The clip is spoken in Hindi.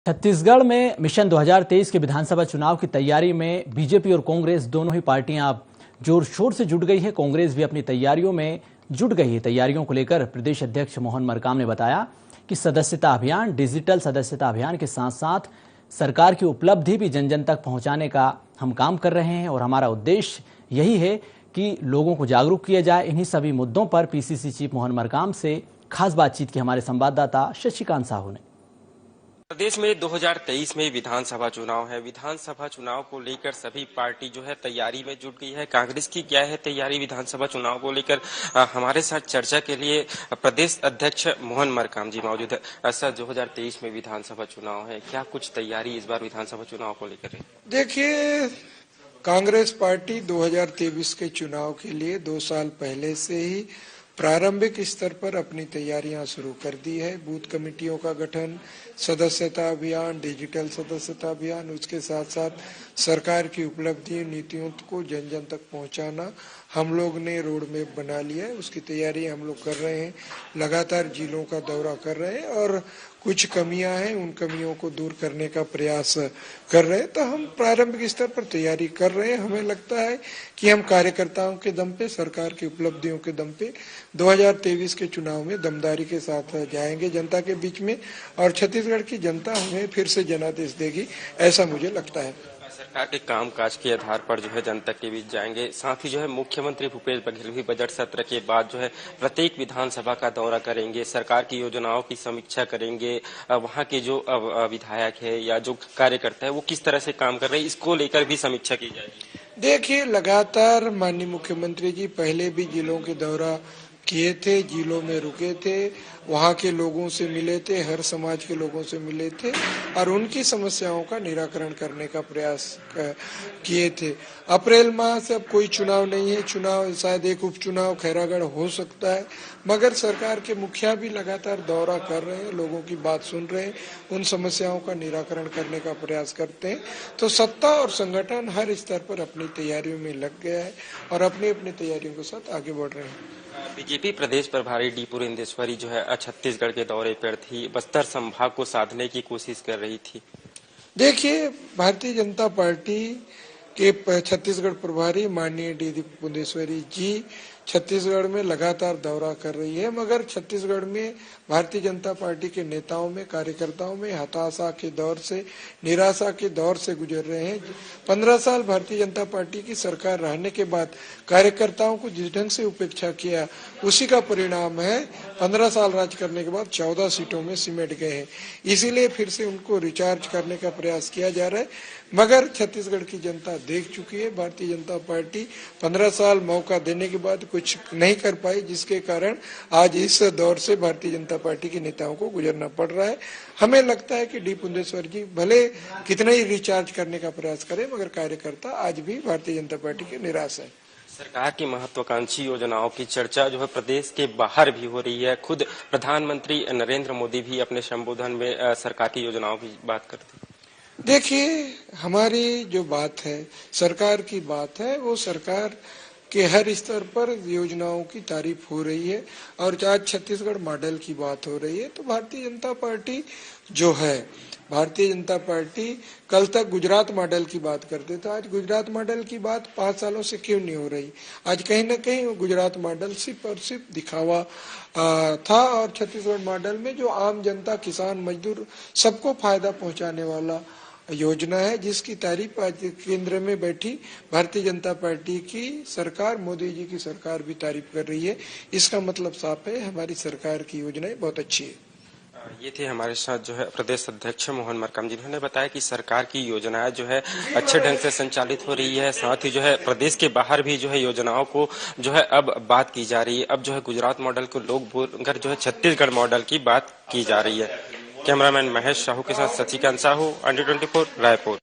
छत्तीसगढ़ में मिशन 2023 के विधानसभा चुनाव की तैयारी में बीजेपी और कांग्रेस दोनों ही पार्टियां अब जोर शोर से जुट गई है। कांग्रेस भी अपनी तैयारियों में जुट गई है। तैयारियों को लेकर प्रदेश अध्यक्ष मोहन मरकाम ने बताया कि सदस्यता अभियान, डिजिटल सदस्यता अभियान के साथ साथ सरकार की उपलब्धि भी जन जन तक पहुंचाने का हम काम कर रहे हैं और हमारा उद्देश्य यही है कि लोगों को जागरूक किया जाए। इन्हीं सभी मुद्दों पर पीसीसी चीफ मोहन मरकाम से खास बातचीत की हमारे संवाददाता शशिकांत साहू ने। प्रदेश में 2023 में विधानसभा चुनाव है। विधानसभा चुनाव को लेकर सभी पार्टी जो है तैयारी में जुट गई है। कांग्रेस की क्या है तैयारी विधानसभा चुनाव को लेकर, हमारे साथ चर्चा के लिए प्रदेश अध्यक्ष मोहन मरकाम जी मौजूद है। सर, 2023 में विधानसभा चुनाव है, क्या कुछ तैयारी इस बार विधानसभा चुनाव को लेकर है? देखिए, कांग्रेस पार्टी 2023 के चुनाव के लिए 2 साल पहले से ही प्रारंभिक स्तर पर अपनी तैयारियां शुरू कर दी है। बूथ कमेटियों का गठन, सदस्यता अभियान, डिजिटल सदस्यता अभियान, उसके साथ साथ सरकार की उपलब्धियों, नीतियों को जन जन तक पहुंचाना हम लोग ने रोड मैप बना लिया है। उसकी तैयारी हम लोग कर रहे हैं। लगातार जिलों का दौरा कर रहे हैं और कुछ कमियां हैं, उन कमियों को दूर करने का प्रयास कर रहे हैं। तो हम प्रारंभिक स्तर पर तैयारी कर रहे हैं। हमें लगता है कि हम कार्यकर्ताओं के दम पे, सरकार की उपलब्धियों के दम पे 2023 के चुनाव में दमदारी के साथ जाएंगे जनता के बीच में और छत्तीसगढ़ की जनता हमें फिर से जनादेश देगी, ऐसा मुझे लगता है। सरकार के कामकाज के आधार पर जो है जनता के बीच जाएंगे। साथ ही जो है मुख्यमंत्री भूपेश बघेल भी बजट सत्र के बाद जो है प्रत्येक विधानसभा का दौरा करेंगे, सरकार की योजनाओं की समीक्षा करेंगे। वहां के जो विधायक है या जो कार्यकर्ता है वो किस तरह से काम कर रहे हैं, इसको लेकर भी समीक्षा की जाएगी। देखिए, लगातार माननीय मुख्यमंत्री जी पहले भी जिलों के दौरा किए थे, जिलों में रुके थे, वहाँ के लोगों से मिले थे, हर समाज के लोगों से मिले थे और उनकी समस्याओं का निराकरण करने का प्रयास किए थे। अप्रैल माह से अब कोई चुनाव नहीं है, चुनाव शायद एक उपचुनाव खैरागढ़ हो सकता है, मगर सरकार के मुखिया भी लगातार दौरा कर रहे हैं, लोगों की बात सुन रहे हैं, उन समस्याओं का निराकरण करने का प्रयास करते हैं। तो सत्ता और संगठन हर स्तर पर अपनी तैयारियों में लग गया है और अपनी अपनी तैयारियों के साथ आगे बढ़ रहे हैं। बीजेपी प्रदेश प्रभारी डी पुरेंदेश्वरी जो है छत्तीसगढ़ के दौरे पर थी, बस्तर संभाग को साधने की कोशिश कर रही थी। देखिए, भारतीय जनता पार्टी के छत्तीसगढ़ प्रभारी माननीय डी पुरेंदेश्वरी जी छत्तीसगढ़ में लगातार दौरा कर रही है, मगर छत्तीसगढ़ में भारतीय जनता पार्टी के नेताओं में, कार्यकर्ताओं में हताशा के दौर से, निराशा के दौर से गुजर रहे हैं। 15 साल भारतीय जनता पार्टी की सरकार रहने के बाद कार्यकर्ताओं को जिस ढंग से उपेक्षा किया, उसी का परिणाम है 15 साल राज करने के बाद 14 सीटों में सिमट गए हैं। इसीलिए फिर से उनको रिचार्ज करने का प्रयास किया जा रहा है, मगर छत्तीसगढ़ की जनता देख चुकी है। भारतीय जनता पार्टी 15 साल मौका देने के बाद कुछ नहीं कर पाई, जिसके कारण आज इस दौर से भारतीय जनता पार्टी के नेताओं को गुजरना पड़ रहा है। हमें लगता है कि डी पुरेंदेश्वरी जी भले कितना ही रिचार्ज करने का प्रयास करें, मगर कार्यकर्ता आज भी भारतीय जनता पार्टी के निराश है। सरकार की महत्वाकांक्षी योजनाओं की चर्चा जो है प्रदेश के बाहर भी हो रही है। खुद प्रधानमंत्री नरेंद्र मोदी भी अपने संबोधन में सरकार की योजनाओं की बात करते हैं। देखिए, हमारी जो बात है, सरकार की बात है, वो सरकार के हर स्तर पर योजनाओं की तारीफ हो रही है और आज छत्तीसगढ़ मॉडल की बात हो रही है। तो भारतीय जनता पार्टी जो है, भारतीय जनता पार्टी कल तक गुजरात मॉडल की बात करते थे, आज गुजरात मॉडल की बात 5 सालों से क्यों नहीं हो रही? आज कहीं न कहीं वो गुजरात मॉडल सिर्फ और सिर्फ दिखावा था और छत्तीसगढ़ मॉडल में जो आम जनता, किसान, मजदूर सबको फायदा पहुंचाने वाला योजना है, जिसकी तारीफ आज केंद्र में बैठी भारतीय जनता पार्टी की सरकार, मोदी जी की सरकार भी तारीफ कर रही है। इसका मतलब साफ है, हमारी सरकार की योजनाएं बहुत अच्छी है। ये थे हमारे साथ जो है प्रदेश अध्यक्ष मोहन मरकाम, जिन्होंने बताया कि सरकार की योजनाएं जो है अच्छे ढंग से संचालित हो रही है। साथ ही जो है प्रदेश के बाहर भी जो है योजनाओं को जो है अब बात की जा रही है। अब जो है गुजरात मॉडल को लोग भूलकर जो है छत्तीसगढ़ मॉडल की बात की जा रही है। कैमरामैन महेश साहू के साथ शशिकांत साहू, Under 24 रायपुर।